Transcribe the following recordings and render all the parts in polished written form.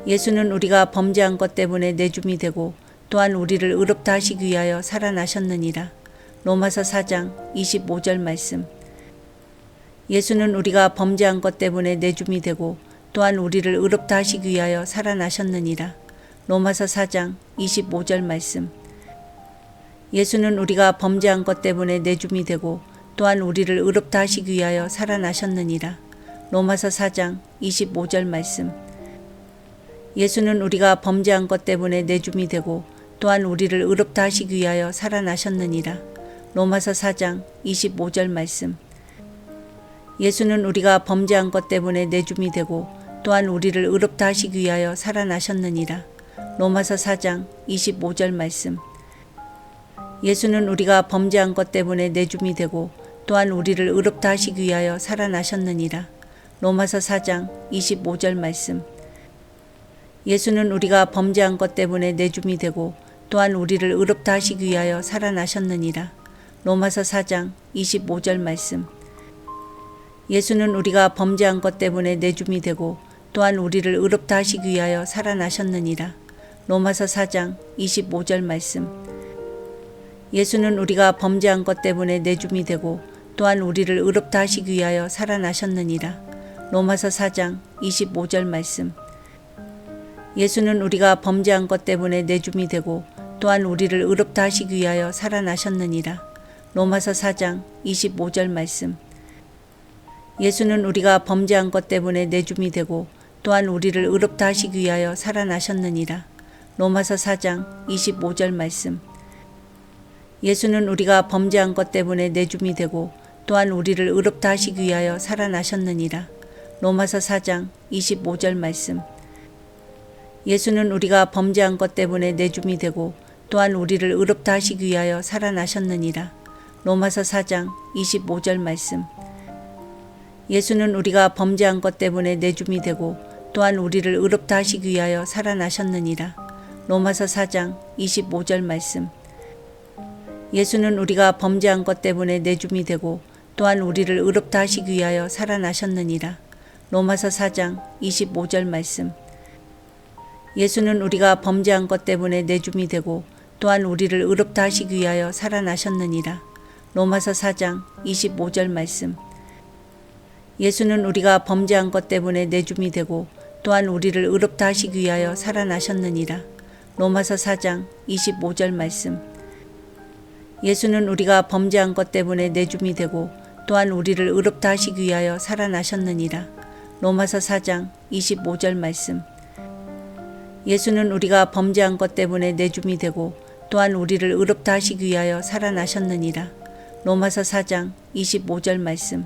예수는 우리가 범죄한 것 때문에 내줌이 되고 또한 우리를 의롭다 하시기 위하여 살아나셨느니라. 로마서 4장 25절 말씀. 예수는 우리가 범죄한 것 때문에 내줌이 되고 또한 우리를 의롭다 하시기 위하여 살아나셨느니라. 로마서 4장 25절 말씀. 예수는 우리가 범죄한 것 때문에 내줌이 되고 또한 우리를 의롭다 하시기 위하여 살아나셨느니라. 로마서 4장 25절 말씀. 예수는 우리가 범죄한 것 때문에 내줌이 되고 또한 우리를 의롭다 하시기 위하여 살아나셨느니라. 로마서 4장 25절 말씀. 예수는 우리가 범죄한 것 때문에 내줌이 되고 또한 우리를 의롭다 하시기 위하여 살아나셨느니라. 로마서 4장 25절 말씀. 예수는 우리가 범죄한 것 때문에 내줌이 되고 또한 우리를 의롭다 하시기 위하여 살아나셨느니라. 로마서 4장 25절 말씀. 예수는 우리가 범죄한 것 때문에 내줌이 되고 또한 우리를 의롭다 하시기 위하여 살아나셨느니라. 로마서 4장 25절 말씀. 예수는 우리가 범죄한 것 때문에 내줌이 되고 또한 우리를 의롭다 하시기 위하여 살아나셨느니라. 로마서 4장 25절 말씀. 예수는 우리가 범죄한 것 때문에 내줌이 되고 또한 우리를 의롭다 하시기 위하여 살아나셨느니라. 로마서 4장 25절 말씀. 예수는 우리가 범죄한 것 때문에 내줌이 되고 또한 우리를 의롭다 하시기 위하여 살아나셨느니라. 로마서 4장 25절 말씀. 예수는 우리가 범죄한 것 때문에 내줌이 되고 또한 우리를 의롭다 하시기 위하여 살아나셨느니라. 로마서 4장 25절 말씀. 예수는 우리가 범죄한 것 때문에 내줌이 되고 또한 우리를 의롭다 하시기 위하여 살아나셨느니라. 로마서 4장 25절 말씀. 예수는 우리가 범죄한 것 때문에 내줌이 되고 또한 우리를 의롭다 하시기 위하여 살아나셨느니라. 로마서 4장 25절 말씀. 예수는 우리가 범죄한 것 때문에 내줌이 되고 또한 우리를 의롭다 하시기 위하여 살아나셨느니라. 로마서 4장 25절 말씀. 예수는 우리가 범죄한 것 때문에 내줌이 되고 또한 우리를 의롭다 하시기 위하여 살아나셨느니라. 로마서 4장 25절 말씀. 예수는 우리가 범죄한 것 때문에 내줌이 되고 또한 우리를 의롭다 하시기 위하여 살아나셨느니라. 로마서 4장 25절 말씀. 예수는 우리가 범죄한 것 때문에 내줌이 되고 또한 우리를 의롭다 하시기 위하여 살아나셨느니라. 로마서 4장 25절 말씀. 예수는 우리가 범죄한 것 때문에 내줌이 되고 또한 우리를 의롭다 하시기 위하여 살아나셨느니라. 로마서 4장 25절 말씀. 예수는 우리가 범죄한 것 때문에 내줌이 되고 또한 우리를 의롭다 하시기 위하여 살아나셨느니라. 로마서 4장 25절 말씀.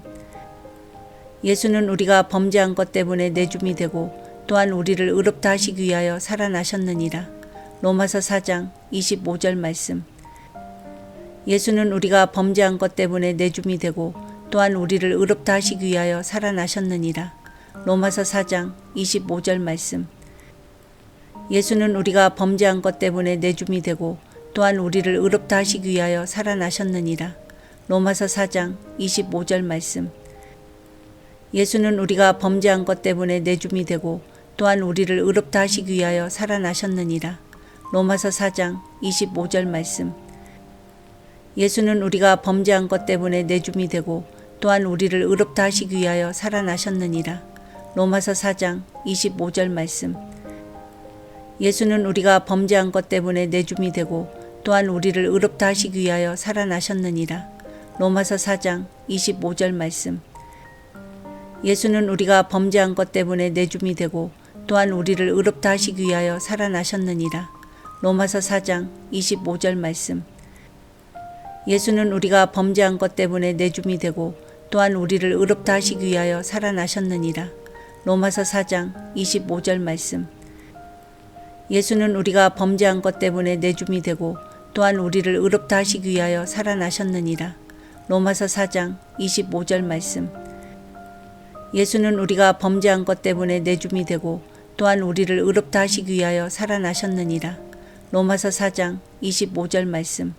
예수는 우리가 범죄한 것 때문에 내줌이 되고 또한 우리를 의롭다 하시기 위하여 살아나셨느니라. 로마서 4장 25절 말씀. 예수는 우리가 범죄한 것 때문에 내줌이 되고 또한 우리를 의롭다 하시기 위하여 살아나셨느니라. 로마서 4장 25절 말씀. 예수는 우리가 범죄한 것 때문에 내줌이 되고 또한 우리를 의롭다 하시기 위하여 살아나셨느니라. 로마서 4장 25절 말씀. 예수는 우리가 범죄한 것 때문에 내줌이 되고 또한 우리를 의롭다 하시기 위하여 살아나셨느니라. 로마서 4장 25절 말씀. 예수는 우리가 범죄한 것 때문에 내줌이 되고 또한 우리를 의롭다 하시기 위하여 살아나셨느니라. 로마서 4장 25절 말씀. 예수는 우리가 범죄한 것 때문에 내줌이 되고 또한 우리를 의롭다 하시기 위하여 살아나셨느니라. 로마서 4장 25절 말씀. 예수는 우리가 범죄한 것 때문에 내줌이 되고 또한 우리를 의롭다 하시기 위하여 살아나셨느니라. 로마서 4장 25절 말씀. 예수는 우리가 범죄한 것 때문에 내줌이 되고 또한 우리를 의롭다 하시기 위하여 살아나셨느니라. 로마서 4장 25절 말씀. 예수는 우리가 범죄한 것 때문에 내줌이 되고 또한 우리를 의롭다 하시기 위하여 살아나셨느니라. 로마서 4장 25절 말씀. 예수는 우리가 범죄한 것 때문에 내줌이 되고 또한 우리를 의롭다 하시기 위하여 살아나셨느니라. 로마서 4장 25절 말씀.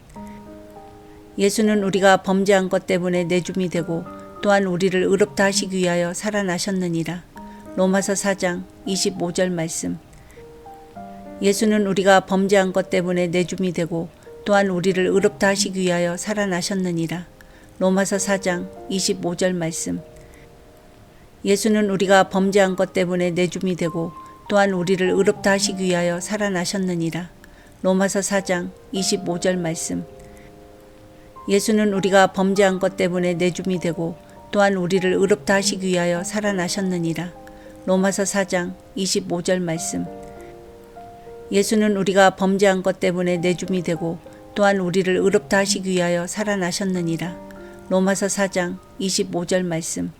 예수는 우리가 범죄한 것 때문에 내줌이 되고 또한 우리를 의롭다 하시기 위하여 살아나셨느니라. 로마서 4장 25절 말씀. 예수는 우리가 범죄한 것 때문에 내줌이 되고 또한 우리를 의롭다 하시기 위하여 살아나셨느니라. 로마서 4장 25절 말씀. 예수는 우리가 범죄한 것 때문에 내줌이 되고 또한 우리를 의롭다 하시기 위하여 살아나셨느니라. 로마서 4장 25절 말씀. 예수는 우리가 범죄한 것 때문에 내줌이 되고 또한 우리를 의롭다 하시기 위하여 살아나셨느니라. 로마서 4장 25절 말씀. 예수는 우리가 범죄한 것 때문에 내줌이 되고 또한 우리를 의롭다 하시기 위하여 살아나셨느니라. 로마서 4장 25절 말씀.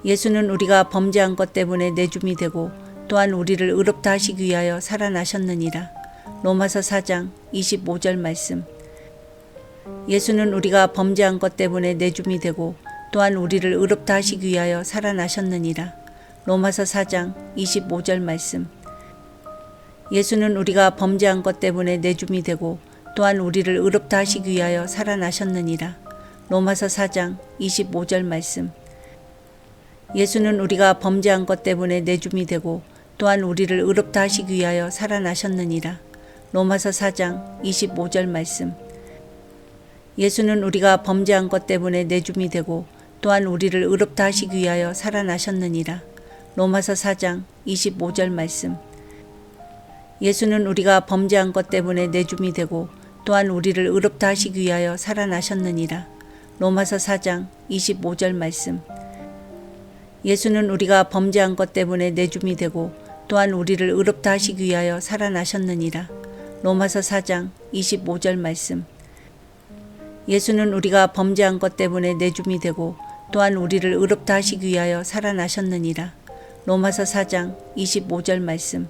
예수는 우리가 범죄한 것 때문에 내줌이 되고 또한 우리를 의롭다 하시기 위하여 살아나셨느니라. 로마서 4장 25절 말씀. 예수는 우리가 범죄한 것 때문에 내줌이 되고 또한 우리를 의롭다 하시기 위하여 살아나셨느니라. 로마서 4장 25절 말씀. 예수는 우리가 범죄한 것 때문에 내줌이 되고 또한 우리를 의롭다 하시기 위하여 살아나셨느니라. 로마서 4장 25절 말씀. 예수는 우리가 범죄한 것 때문에 내줌이 되고 또한 우리를 의롭다 하시기 위하여 살아나셨느니라. 로마서 4장 25절 말씀. 예수는 우리가 범죄한 것 때문에 내줌이 되고 또한 우리를 의롭다 하시기 위하여 살아나셨느니라. 로마서 4장 25절 말씀. 예수는 우리가 범죄한 것 때문에 내줌이 되고 또한 우리를 의롭다 하시기 위하여 살아나셨느니라. 로마서 4장 25절 말씀. 예수는 우리가 범죄한 것 때문에 내줌이 되고 또한 우리를 의롭다 하시기 위하여 살아나셨느니라. 로마서 4장 25절 말씀. 예수는 우리가 범죄한 것 때문에 내줌이 되고 또한 우리를 의롭다 하시기 위하여 살아나셨느니라. 로마서 4장 25절 말씀.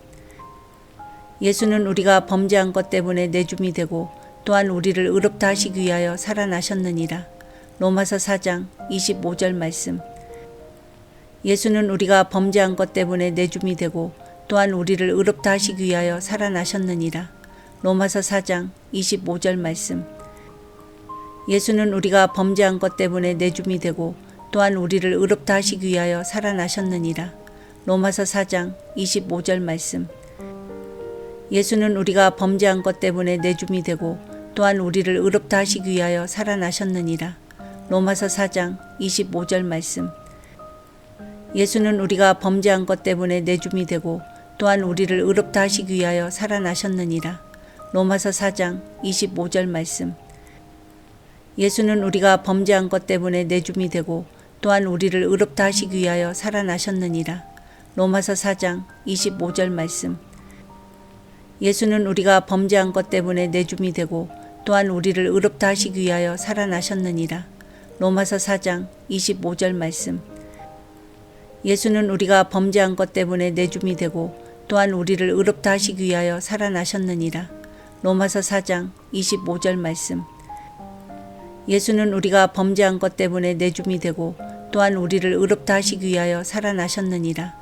예수는 우리가 범죄한 것 때문에 내줌이 되고 또한 우리를 의롭다 하시기 위하여 살아나셨느니라. 로마서 4장 25절 말씀. 예수는 우리가 범죄한 것 때문에 내줌이 되고 또한 우리를 의롭다 하시기 위하여 살아나셨느니라. 로마서 4장 25절 말씀. 예수는 우리가 범죄한 것 때문에 내줌이 되고 또한 우리를 의롭다 하시기 위하여 살아나셨느니라. 로마서 4장 25절 말씀. 예수는 우리가 범죄한 것 때문에 내줌이 되고 또한 우리를 의롭다 하시기 위하여 살아나셨느니라. 로마서 4장 25절 말씀. 예수는 우리가 범죄한 것 때문에 내줌이 되고 또한 우리를 의롭다 하시기 위하여 살아나셨느니라. 로마서 4장 25절 말씀. 예수는 우리가 범죄한 것 때문에 내줌이 되고 또한 우리를 의롭다 하시기 위하여 살아나셨느니라. 로마서 4장 25절 말씀. 예수는 우리가 범죄한 것 때문에 내줌이 되고 또한 우리를 의롭다 하시기 위하여 살아나셨느니라. 로마서 4장 25절 말씀. 예수는 우리가 범죄한 것 때문에 내줌이 되고 또한 우리를 의롭다 하시기 위하여 살아나셨느니라. 로마서 4장 25절 말씀. 예수는 우리가 범죄한 것 때문에 내줌이 되고 또한 우리를 의롭다 하시기 위하여 살아나셨느니라.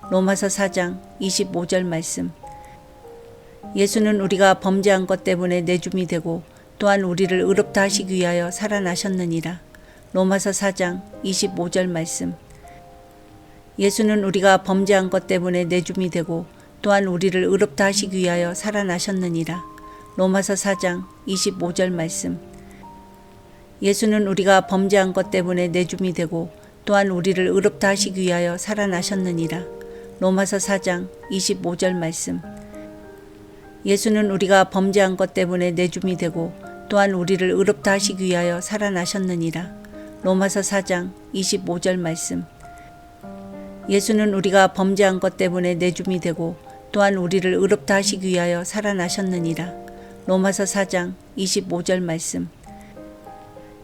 로마서 4장 25절 말씀. 예수는 우리가 범죄한 것 때문에 내줌이 되고 또한 우리를 의롭다 하시기 위하여 살아나셨느니라. 로마서 4장 25절 말씀. 예수는 우리가 범죄한 것 때문에 내줌이 되고 또한 우리를 의롭다 하시기 위하여 살아나셨느니라. 로마서 4장 25절 말씀. 예수는 우리가 범죄한 것 때문에 내줌이 되고 또한 우리를 의롭다 하시기 위하여 살아나셨느니라. 로마서 4장 25절 말씀. 예수는 우리가 범죄한 것 때문에 내줌이 되고 또한 우리를 의롭다 하시기 위하여 살아나셨느니라. 로마서 4장 25절 말씀. 예수는 우리가 범죄한 것 때문에 내줌이 되고 또한 우리를 의롭다 하시기 위하여 살아나셨느니라. 로마서 4장 25절 말씀.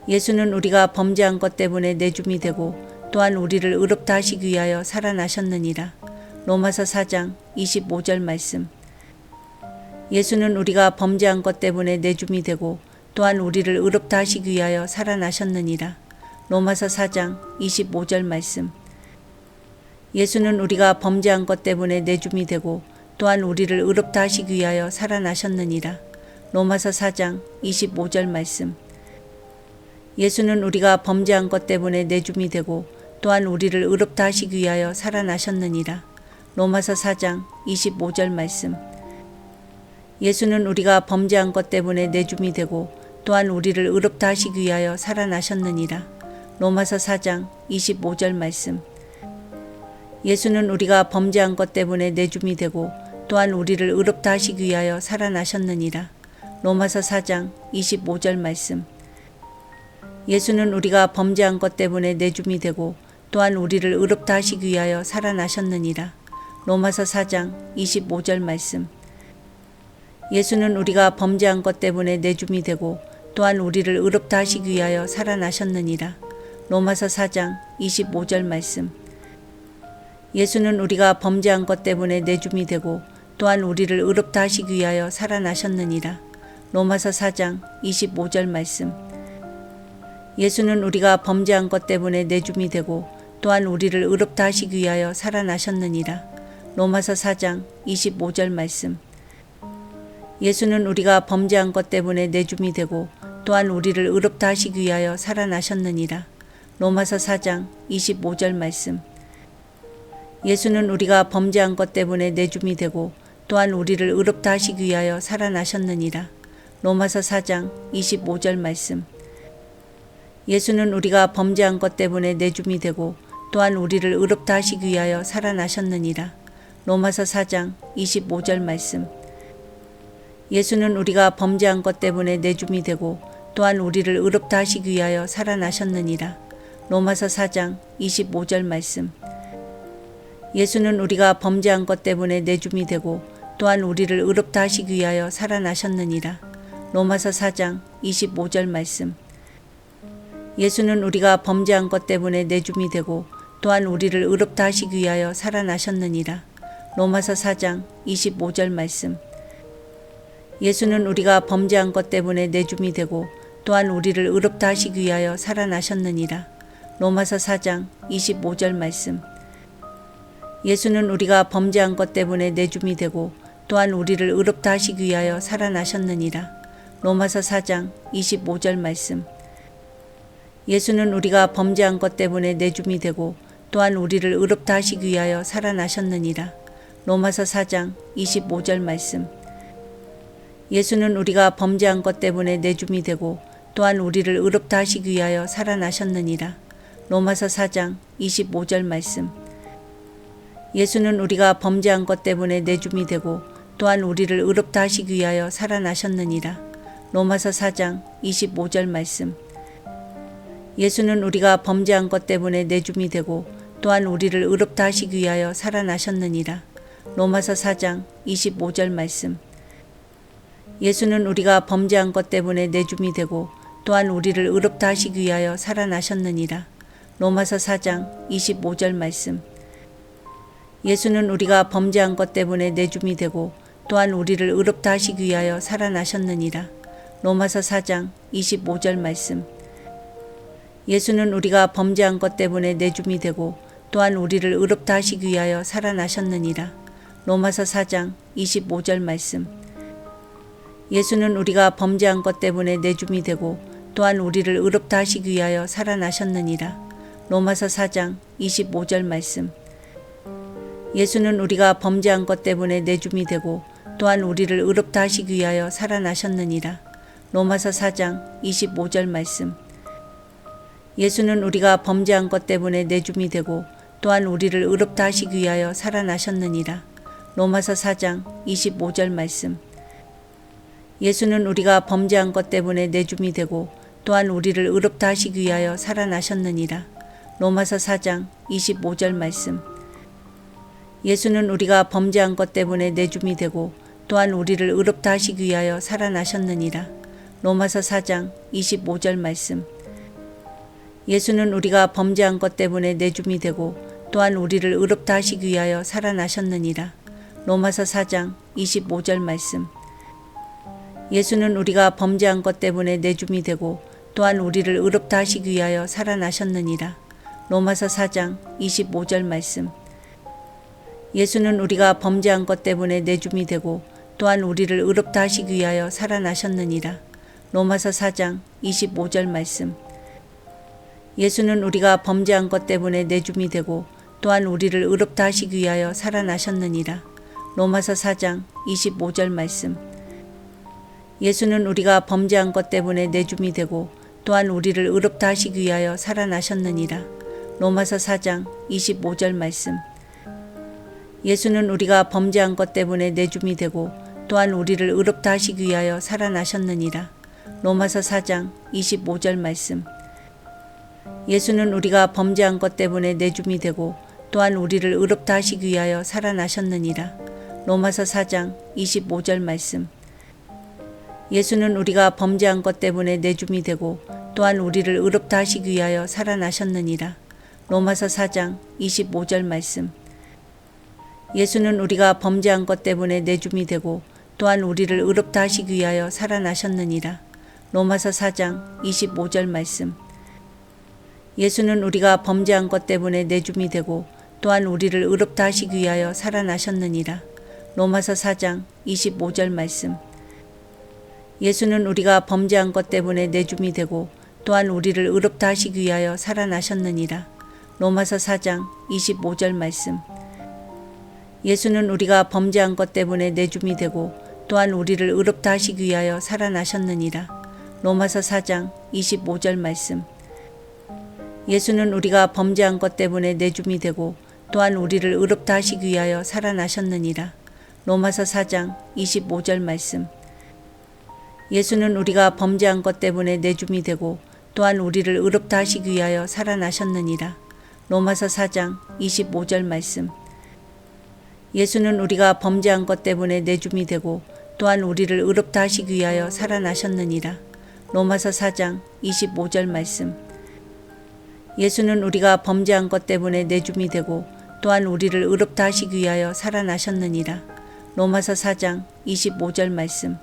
예수는 우리가 범죄한 것 때문에 내줌이 되고 또한 우리를 의롭다 하시기 위하여 살아나셨느니라. 로마서 4장 25절 말씀. 예수는 우리가 범죄한 것 때문에 내줌이 되고 또한 우리를 의롭다 하시기 위하여 살아나셨느니라. 로마서 4장 25절 말씀. 예수는 우리가 범죄한 것 때문에 내줌이 되고 또한 우리를 의롭다 하시기 위하여 살아나셨느니라. 로마서 4장 25절 말씀. 예수는 우리가 범죄한 것 때문에 내줌이 되고 또한 우리를 의롭다 하시기 위하여 살아나셨느니라. 로마서 4장 25절 말씀. 예수는 우리가 범죄한 것 때문에 내줌이 되고 또한 우리를 의롭다 하시기 위하여 살아나셨느니라. 로마서 4장 25절 말씀. 예수는 우리가 범죄한 것 때문에 내줌이 되고 또한 우리를 의롭다 하시기 위하여 살아나셨느니라. 로마서 4장 25절 말씀. 예수는 우리가 범죄한 것 때문에 내줌이 되고 또한 우리를 의롭다 하시기 위하여 살아나셨느니라. 로마서 4장 25절 말씀. 예수는 우리가 범죄한 것 때문에 내줌이 되고 또한 우리를 의롭다 하시기 위하여 살아나셨느니라. 로마서 4장 25절 말씀. 예수는 우리가 범죄한 것 때문에 내줌이 되고 또한 우리를 의롭다 하시기 위하여 살아나셨느니라. 로마서 4장 25절 말씀. 예수는 우리가 범죄한 것 때문에 내줌이 되고 또한 우리를 의롭다 하시기 위하여 살아나셨느니라. 로마서 4장 25절 말씀. 예수는 우리가 범죄한 것 때문에 내줌이 되고 또한 우리를 의롭다 하시기 위하여 살아나셨느니라. 로마서 4장 25절 말씀. 예수는 우리가 범죄한 것 때문에 내줌이 되고 또한 우리를 의롭다 하시기 위하여 살아나셨느니라. 로마서 4장 25절 말씀. 예수는 우리가 범죄한 것 때문에 내줌이 되고 또한 우리를 의롭다 하시기 위하여 살아나셨느니라. 로마서 4장 25절 말씀. 예수는 우리가 범죄한 것 때문에 내줌이 되고 또한 우리를 의롭다 하시기 위하여 살아나셨느니라. 로마서 4장 25절 말씀. 예수는 우리가 범죄한 것 때문에 내줌이 되고 또한 우리를 의롭다 하시기 위하여 살아나셨느니라. 로마서 4장 25절 말씀. 예수는 우리가 범죄한 것 때문에 내줌이 되고 또한 우리를 의롭다 하시기 위하여 살아나셨느니라. 로마서 4장 25절 말씀. 예수는 우리가 범죄한 것 때문에 내줌이 되고 또한 우리를 의롭다 하시기 위하여 살아나셨느니라. 로마서 4장 25절 말씀. 예수는 우리가 범죄한 것 때문에 내줌이 되고 또한 우리를 의롭다 하시기 위하여 살아나셨느니라. 로마서 4장 25절 말씀. 예수는 우리가 범죄한 것 때문에 내줌이 되고 또한 우리를 의롭다 하시기 위하여 살아나셨느니라. 로마서 4장 25절 말씀. 예수는 우리가 범죄한 것 때문에 내줌이 되고 또한 우리를 의롭다 하시기 위하여 살아나셨느니라. 로마서 4장 25절 말씀. 예수는 우리가 범죄한 것 때문에 내줌이 되고 또한 우리를 의롭다 하시기 위하여 살아나셨느니라. 로마서 4장 25절 말씀. 예수는 우리가 범죄한 것 때문에 내줌이 되고 또한 우리를 의롭다 하시기 위하여 살아나셨느니라. 로마서 4장 25절 말씀. 예수는 우리가 범죄한 것 때문에 내줌이 되고 또한 우리를 의롭다 하시기 위하여 살아나셨느니라. 로마서 4장 25절 말씀. 예수는 우리가 범죄한 것 때문에 내줌이 되고 또한 우리를 의롭다 하시기 위하여 살아나셨느니라. 로마서 4장 25절 말씀. 예수는 우리가 범죄한 것 때문에 내줌이 되고 또한 우리를 의롭다 하시기 위하여 살아나셨느니라. 로마서 4장 25절 말씀. 예수는 우리가 범죄한 것 때문에 내줌이 되고 또한 우리를 의롭다 하시기 위하여 살아나셨느니라. 로마서 4장 25절 말씀. 예수는 우리가 범죄한 것 때문에 내줌이 되고 또한 우리를 의롭다 하시기 위하여 살아나셨느니라. 로마서 4장 25절 말씀. 예수는 우리가 범죄한 것 때문에 내줌이 되고 또한 우리를 의롭다 하시기 위하여 살아나셨느니라. 로마서 4장 25절 말씀. 예수는 우리가 범죄한 것 때문에 내줌이 되고 또한 우리를 의롭다 하시기 위하여 살아나셨느니라. 로마서 4장 25절 말씀. 예수는 우리가 범죄한 것 때문에 내줌이 되고 또한 우리를 의롭다 하시기 위하여 살아나셨느니라. 로마서 4장 25절 말씀. 예수는 우리가 범죄한 것 때문에 내줌이 되고 또한 우리를 의롭다 하시기 위하여 살아나셨느니라. 로마서 4장 25절 말씀. 예수는 우리가 범죄한 것 때문에 내줌이 되고 또한 우리를 의롭다 하시기 위하여 살아나셨느니라. 로마서 4장 25절 말씀. 예수는 우리가 범죄한 것 때문에 내줌이 되고 또한 우리를 의롭다 하시기 위하여 살아나셨느니라. 로마서 4장 25절 말씀. 예수는 우리가 범죄한 것 때문에 내줌이 되고 또한 우리를 의롭다 하시기 위하여 살아나셨느니라. 로마서 4장 25절 말씀. 예수는 우리가 범죄한 것 때문에 내줌이 되고 또한 우리를 의롭다 하시기 위하여 살아나셨느니라. 로마서 4장 25절 말씀. 예수는 우리가 범죄한 것 때문에 내줌이 되고 또한 우리를 의롭다 하시기 위하여 살아나셨느니라. 로마서 4장 25절 말씀. 예수는 우리가 범죄한 것 때문에 내줌이 되고 또한 우리를 의롭다 하시기 위하여 살아나셨느니라. 로마서 4장 25절 말씀. 예수는 우리가 범죄한 것 때문에 내줌이 되고 또한 우리를 의롭다 하시기 위하여 살아나셨느니라. 로마서 4장 25절 말씀. 예수는 우리가 범죄한 것 때문에 내줌이 되고 또한 우리를 의롭다 하시기 위하여 살아나셨느니라. 로마서 4장 25절 말씀. 예수는 우리가 범죄한 것 때문에 내줌이 되고 또한 우리를 의롭다 하시기 위하여 살아나셨느니라. 로마서 4장 25절 말씀. 예수는 우리가 범죄한 것 때문에 내줌이 되고 또한 우리를 의롭다 하시기 위하여 살아나셨느니라. 로마서 4장 25절 말씀. 예수는 우리가 범죄한 것 때문에 내줌이 되고 또한 우리를 의롭다 하시기 위하여 살아나셨느니라. 로마서 4장 25절 말씀. 예수는 우리가 범죄한 것 때문에 내줌이 되고 또한 우리를 의롭다 하시기 위하여 살아나셨느니라. 로마서 4장 25절 말씀. 예수는 우리가 범죄한 것 때문에 내줌이 되고 또한 우리를 의롭다 하시기 위하여 살아나셨느니라. 로마서 4장 25절 말씀. 예수는 우리가 범죄한 것 때문에 내줌이 되고 또한 우리를 의롭다 하시기 위하여 살아나셨느니라. 로마서 4장 25절 말씀. 예수는 우리가 범죄한 것 때문에 내줌이 되고 또한 우리를 의롭다 하시기 위하여 살아나셨느니라. 로마서 4장 25절 말씀.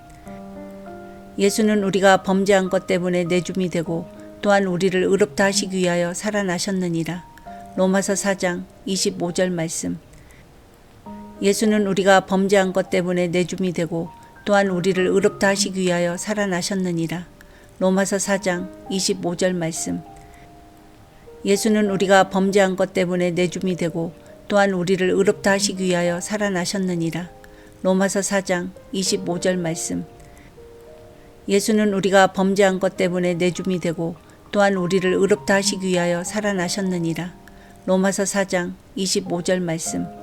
예수는 우리가 범죄한 것 때문에 내줌이 되고 또한 우리를 의롭다 하시기 위하여 살아나셨느니라. 로마서 4장 25절 말씀. 예수는 우리가 범죄한 것 때문에 내줌이 되고 또한 우리를 의롭다 하시기 위하여 살아나셨느니라. 로마서 4장 25절 말씀. 예수는 우리가 범죄한 것 때문에 내줌이 되고 또한 우리를 의롭다 하시기 위하여 살아나셨느니라. 로마서 4장 25절 말씀. 예수는 우리가 범죄한 것 때문에 내줌이 되고 또한 우리를 의롭다 하시기 위하여 살아나셨느니라. 로마서 4장 25절 말씀.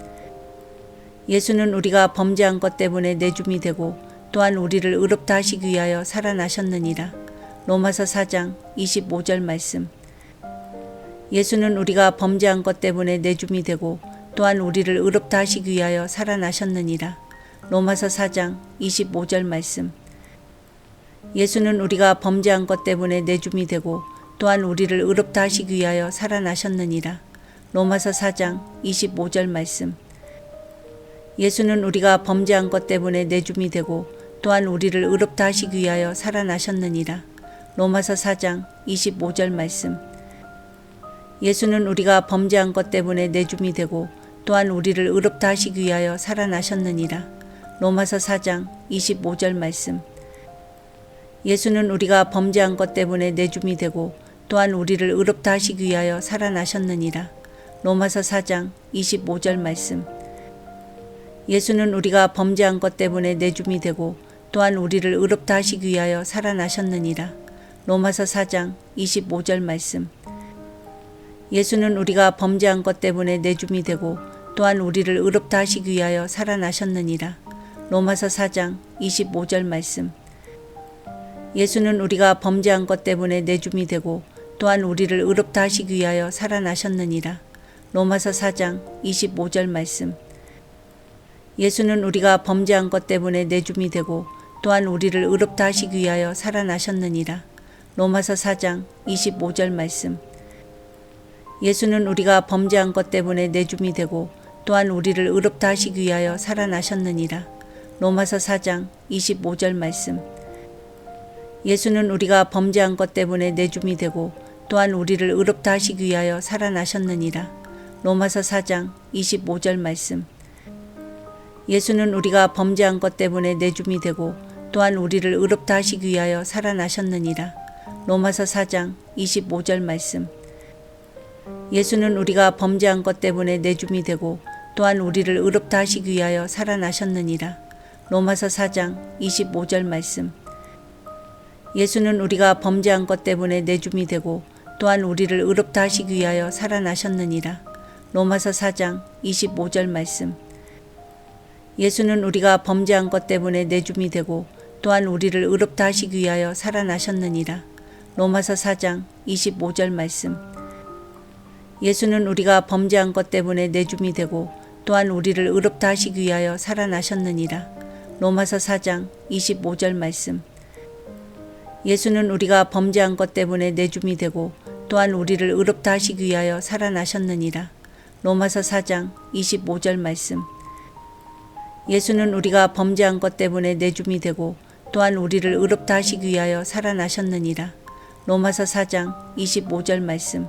예수는 우리가 범죄한 것 때문에 내줌이 되고 또한 우리를 의롭다 하시기 위하여 살아나셨느니라. 로마서 4장 25절 말씀. 예수는 우리가 범죄한 것 때문에 내줌이 되고 또한 우리를 의롭다 하시기 위하여 살아나셨느니라. 로마서 4장 25절 말씀. 예수는 우리가 범죄한 것 때문에 내줌이 되고 또한 우리를 의롭다 하시기 위하여 살아나셨느니라. 로마서 4장 25절 말씀. 예수는 우리가 범죄한 것 때문에 내줌이 되고 또한 우리를 의롭다 하시기 위하여 살아나셨느니라. 로마서 4장 25절 말씀. 예수는 우리가 범죄한 것 때문에 내줌이 되고 또한 우리를 의롭다 하시기 위하여 살아나셨느니라. 로마서 4장 25절 말씀. 예수는 우리가 범죄한 것 때문에 내줌이 되고 또한 우리를 의롭다 하시기 위하여 살아나셨느니라. 로마서 4장 25절 말씀. 예수는 우리가 범죄한 것 때문에 내줌이 되고 또한 우리를 의롭다 하시기 위하여 살아나셨느니라. 로마서 4장 25절 말씀. 예수는 우리가 범죄한 것 때문에 내줌이 되고 또한 우리를 의롭다 하시기 위하여 살아나셨느니라. 로마서 4장 25절 말씀. 예수는 우리가 범죄한 것 때문에 내줌이 되고 또한 우리를 의롭다 하시기 위하여 살아나셨느니라. 로마서 4장 25절 말씀. 예수는 우리가 범죄한 것 때문에 내줌이 되고 또한 우리를 의롭다 하시기 위하여 살아나셨느니라. 로마서 4장 25절 말씀. 예수는 우리가 범죄한 것 때문에 내줌이 되고 또한 우리를 의롭다 하시기 위하여 살아나셨느니라. 로마서 4장 25절 말씀. 예수는 우리가 범죄한 것 때문에 내줌이 되고 또한 우리를 의롭다 하시기 위하여 살아나셨느니라. 로마서 4장 25절 말씀. 예수는 우리가 범죄한 것 때문에 내줌이 되고 또한 우리를 의롭다 하시기 위하여 살아나셨느니라. 로마서 4장 25절 말씀. 예수는 우리가 범죄한 것 때문에 내줌이 되고 또한 우리를 의롭다 하시기 위하여 살아나셨느니라. 로마서 4장 25절 말씀. 예수는 우리가 범죄한 것 때문에 내줌이 되고 또한 우리를 의롭다 하시기 위하여 살아나셨느니라. 로마서 4장 25절 말씀. 예수는 우리가 범죄한 것 때문에 내줌이 되고 또한 우리를 의롭다 하시기 위하여 살아나셨느니라. 로마서 4장 25절 말씀. 예수는 우리가 범죄한 것 때문에 내줌이 되고 또한 우리를 의롭다 하시기 위하여 살아나셨느니라. 로마서 4장 25절 말씀. 예수는 우리가 범죄한 것 때문에 내줌이 되고 또한 우리를 의롭다 하시기 위하여 살아나셨느니라. 로마서 4장 25절 말씀. 예수는 우리가 범죄한 것 때문에 내줌이 되고 또한 우리를 의롭다 하시기 위하여 살아나셨느니라. 로마서 4장 25절 말씀.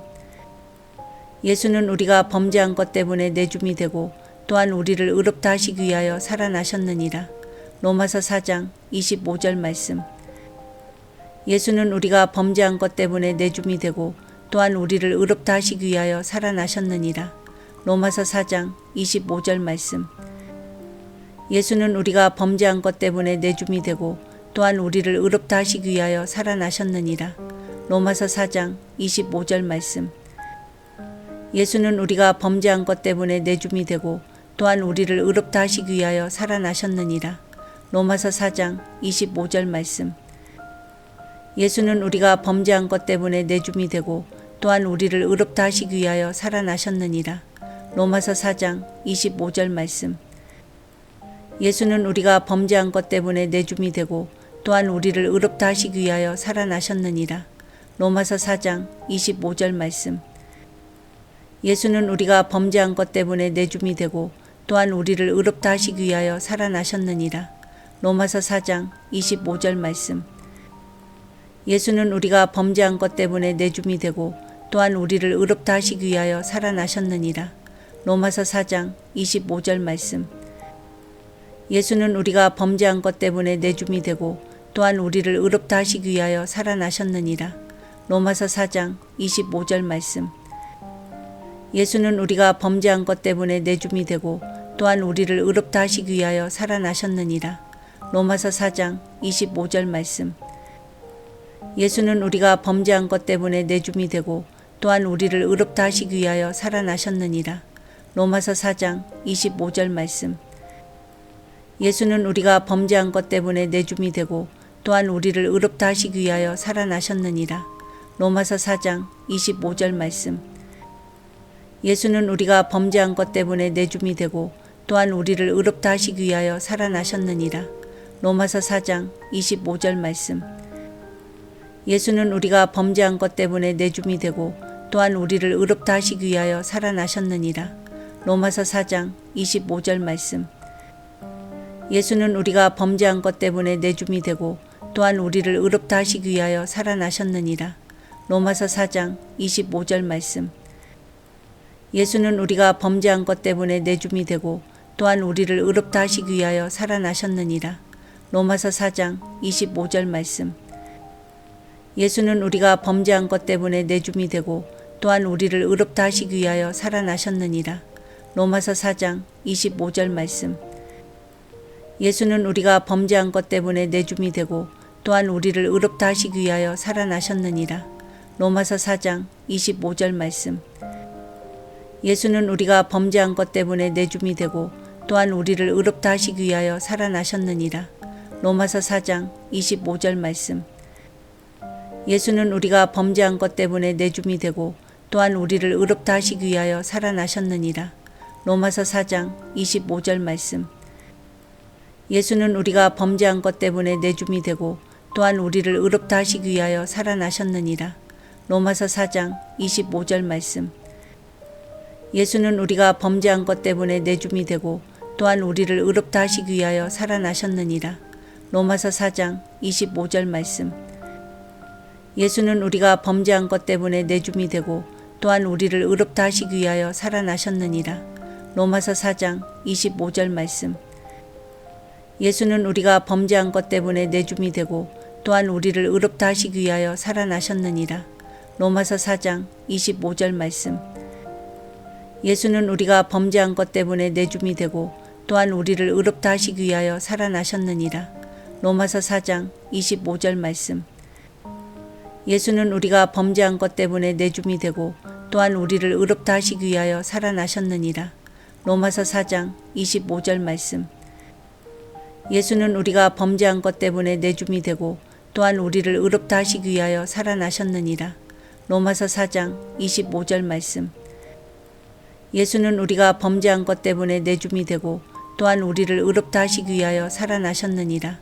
예수는 우리가 범죄한 것 때문에 내줌이 되고 또한 우리를 의롭다 하시기 위하여 살아나셨느니라. 로마서 4장 25절 말씀. 예수는 우리가 범죄한 것 때문에 내줌이 되고 또한 우리를 의롭다 하시기 위하여 살아나셨느니라. 로마서 4장 25절 말씀. 예수는 우리가 범죄한 것 때문에 내줌이 되고 또한 우리를 의롭다 하시기 위하여 살아나셨느니라. 로마서 4장 25절 말씀. 예수는 우리가 범죄한 것 때문에 내줌이 되고 또한 우리를 의롭다 하시기 위하여 살아나셨느니라. 로마서 4장 25절 말씀. 예수는 우리가 범죄한 것 때문에 내줌이 되고 또한 우리를 의롭다 하시기 위하여 살아나셨느니라. 로마서 4장 25절 말씀. 예수는 우리가 범죄한 것 때문에 내줌이 되고 또한 우리를 의롭다 하시기 위하여 살아나셨느니라. 로마서 4장 25절 말씀. 예수는 우리가 범죄한 것 때문에 내줌이 되고 또한 우리를 의롭다 하시기 위하여 살아나셨느니라. 로마서 4장 25절 말씀. 예수는 우리가 범죄한 것 때문에 내줌이 되고 또한 우리를 의롭다 하시기 위하여 살아나셨느니라. 로마서 4장 25절 말씀. 예수는 우리가 범죄한 것 때문에 내줌이 되고 또한 우리를 의롭다 하시기 위하여 살아나셨느니라. 로마서 4장 25절 말씀. 예수는 우리가 범죄한 것 때문에 내줌이 되고 또한 우리를 의롭다 하시기 위하여 살아나셨느니라. 로마서 4장 25절 말씀. 예수는 우리가 범죄한 것 때문에 내줌이 되고 또한 우리를 의롭다 하시기 위하여 살아나셨느니라. 로마서 4장 25절 말씀. 예수는 우리가 범죄한 것 때문에 내줌이 되고 또한 우리를 의롭다 하시기 위하여 살아나셨느니라. 로마서 4장 25절 말씀. 예수는 우리가 범죄한 것 때문에 내줌이 되고 또한 우리를 의롭다 하시기 위하여 살아나셨느니라. 로마서 4장 25절 말씀. 예수는 우리가 범죄한 것 때문에 내줌이 되고 또한 우리를 의롭다 하시기 위하여 살아나셨느니라. 로마서 4장 25절 말씀. 예수는 우리가 범죄한 것 때문에 내줌이 되고 또한 우리를 의롭다 하시기 위하여 살아나셨느니라. 로마서 4장 25절 말씀. 예수는 우리가 범죄한 것 때문에 내줌이 되고 또한 우리를 의롭다 하시기 위하여 살아나셨느니라. 로마서 4장 25절 말씀. 예수는 우리가 범죄한 것 때문에 내줌이 되고 또한 우리를 의롭다 하시기 위하여 살아나셨느니라. 로마서 4장 25절 말씀. 예수는 우리가 범죄한 것 때문에 내줌이 되고 또한 우리를 의롭다 하시기 위하여 살아나셨느니라. 로마서 4장 25절 말씀. 예수는 우리가 범죄한 것 때문에 내줌이 되고 또한 우리를 의롭다 하시기 위하여 살아나셨느니라. 로마서 4장 25절 말씀. 예수는 우리가 범죄한 것 때문에 내줌이 되고 또한 우리를 의롭다 하시기 위하여 살아나셨느니라. 로마서 4장 25절 말씀. 예수는 우리가 범죄한 것 때문에 내줌이 되고 또한 우리를 의롭다 하시기 위하여 살아나셨느니라. 로마서 4장 25절 말씀. 예수는 우리가 범죄한 것 때문에 내줌이 되고 또한 우리를 의롭다 하시기 위하여 살아나셨느니라. 로마서 4장 25절 말씀. 예수는 우리가 범죄한 것 때문에 내줌이 되고 또한 우리를 의롭다 하시기 위하여 살아나셨느니라. 로마서 4장 25절 말씀. 예수는 우리가 범죄한 것 때문에 내줌이 되고 또한 우리를 의롭다 하시기 위하여 살아나셨느니라. 로마서 4장 25절 말씀. 예수는 우리가 범죄한 것 때문에 내줌이 되고 또한 우리를 의롭다 하시기 위하여 살아나셨느니라. 로마서 4장 25절 말씀. 예수는 우리가 범죄한 것 때문에 내줌이 되고 또한 우리를 의롭다 하시기 위하여 살아나셨느니라. 로마서 4장 25절 말씀. 예수는 우리가 범죄한 것 때문에 내줌이 되고 또한 우리를 의롭다 하시기 위하여 살아나셨느니라. 로마서 4장 25절 말씀. 예수는 우리가 범죄한 것 때문에 내줌이 되고 또한 우리를 의롭다 하시기 위하여 살아나셨느니라.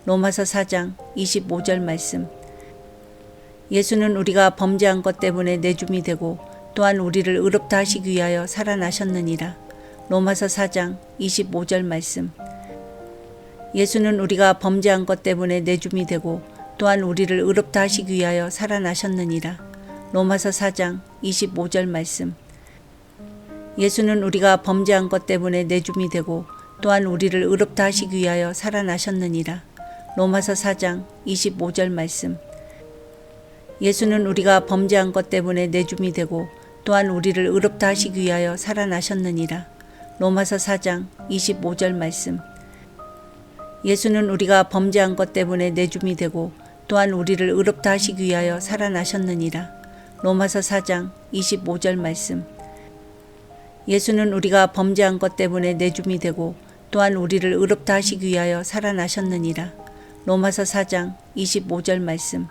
로마서 4장 25절 말씀. 예수는 우리가 범죄한 것 때문에 내줌이 되고 또한 우리를 의롭다 하시기 위하여 살아나셨느니라. 로마서 4장 25절 말씀. 예수는 우리가 범죄한 것 때문에 내줌이 되고 또한 우리를 의롭다 하시기 위하여 살아나셨느니라. 로마서 4장 25절 말씀. 예수는 우리가 범죄한 것 때문에 내줌이 되고 또한 우리를 의롭다 하시기 위하여 살아나셨느니라. 로마서 4장 25절 말씀. 예수는 우리가 범죄한 것 때문에 내줌이 되고 또한 우리를 의롭다 하시기 위하여 살아나셨느니라. 로마서 4장 25절 말씀. 예수는 우리가 범죄한 것 때문에 내줌이 되고 또한 우리를 의롭다 하시기 위하여 살아나셨느니라. 로마서 4장 25절 말씀. 예수는 우리가 범죄한 것 때문에 내줌이 되고 또한 우리를 의롭다 하시기 위하여 살아나셨느니라. 로마서 4장 25절 말씀.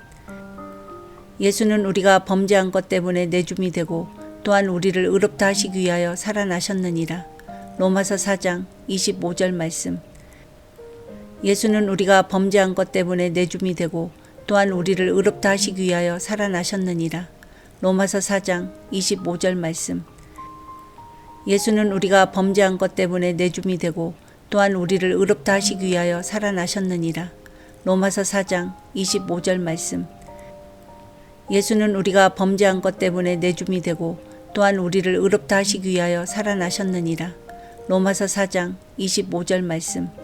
예수는 우리가 범죄한 것 때문에 내줌이 되고 또한 우리를 의롭다 하시기 위하여 살아나셨느니라. 로마서 4장 25절 말씀. 예수는 우리가 범죄한 것 때문에 내줌이 되고 또한 우리를 의롭다 하시기 위하여 살아나셨느니라. 로마서 4장 25절 말씀. 예수는 우리가 범죄한 것 때문에 내줌이 되고 또한 우리를 의롭다 하시기 위하여 살아나셨느니라. 로마서 4장 25절 말씀. 예수는 우리가 범죄한 것 때문에 내줌이 되고 또한 우리를 의롭다 하시기 위하여 살아나셨느니라. 로마서 4장 25절 말씀.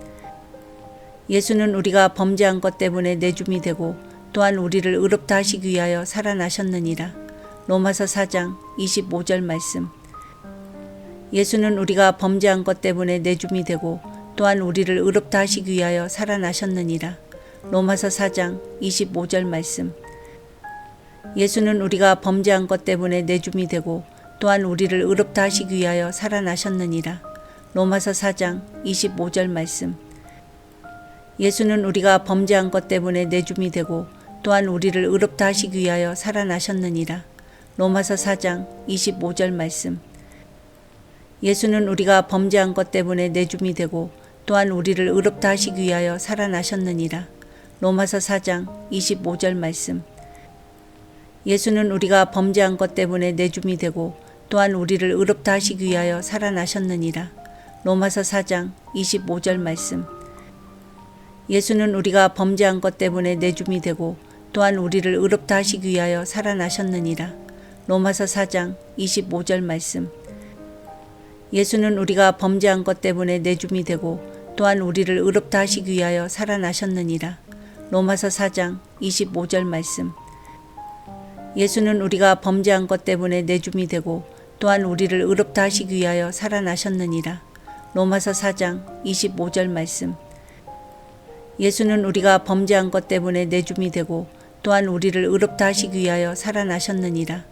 예수는 우리가 범죄한 것 때문에 내줌이 되고 또한 우리를 의롭다 하시기 위하여 살아나셨느니라. 로마서 4장 25절 말씀. 예수는 우리가 범죄한 것 때문에 내줌이 되고 또한 우리를 의롭다 하시기 위하여 살아나셨느니라. 로마서 4장 25절 말씀. 예수는 우리가 범죄한 것 때문에 내줌이 되고 또한 우리를 의롭다 하시기 위하여 살아나셨느니라. 로마서 4장 25절 말씀. 예수는 우리가 범죄한 것 때문에 내줌이 되고 또한 우리를 의롭다 하시기 위하여 살아나셨느니라. 로마서 4장 25절 말씀. 예수는 우리가 범죄한 것 때문에 내줌이 되고 또한 우리를 의롭다 하시기 위하여 살아나셨느니라. 로마서 4장 25절 말씀. 예수는 우리가 범죄한 것 때문에 내줌이 되고 또한 우리를 의롭다 하시기 위하여 살아나셨느니라. 로마서 4장 25절 말씀. 예수는 우리가 범죄한 것 때문에 내줌이 되고 또한 우리를 의롭다 하시기 위하여 살아나셨느니라. 로마서 4장 25절 말씀. 예수는 우리가 범죄한 것 때문에 내줌이 되고 또한 우리를 의롭다 하시기 위하여 살아나셨느니라. 로마서 4장 25절 말씀. 예수는 우리가 범죄한 것 때문에 내줌이 되고 또한 우리를 의롭다 하시기 위하여 살아나셨느니라. 로마서 4장 25절 말씀. 예수는 우리가 범죄한 것 때문에 내줌이 되고 또한 우리를 의롭다 하시기 위하여 살아나셨느니라.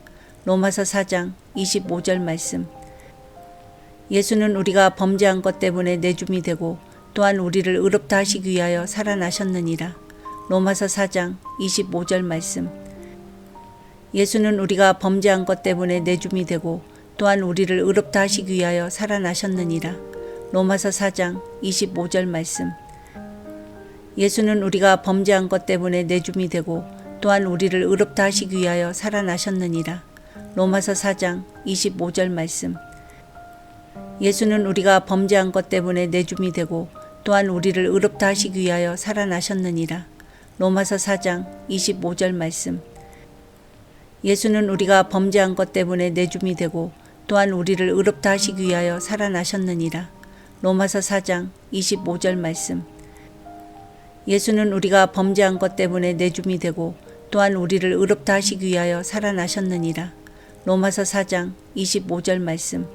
로마서 4장 25절 말씀. 예수는 우리가 범죄한 것 때문에 내줌이 되고 또한 우리를 의롭다 하시기 위하여 살아나셨느니라. 로마서 4장 25절 말씀. 예수는 우리가 범죄한 것 때문에 내줌이 되고 또한 우리를 의롭다 하시기 위하여 살아나셨느니라. 로마서 4장 25절 말씀. 예수는 우리가 범죄한 것 때문에 내줌이 되고 또한 우리를 의롭다 하시기 위하여 살아나셨느니라. 로마서 4장 25절 말씀. 예수는 우리가 범죄한 것 때문에 내줌이 되고 또한 우리를 의롭다 하시기 위하여 살아나셨느니라. 로마서 4장 25절 말씀. 예수는 우리가 범죄한 것 때문에 내줌이 되고 또한 우리를 의롭다 하시기 위하여 살아나셨느니라. 로마서 4장 25절 말씀. 예수는 우리가 범죄한 것 때문에 내줌이 되고 또한 우리를 의롭다 하시기 위하여 살아나셨느니라. 로마서 4장 25절 말씀.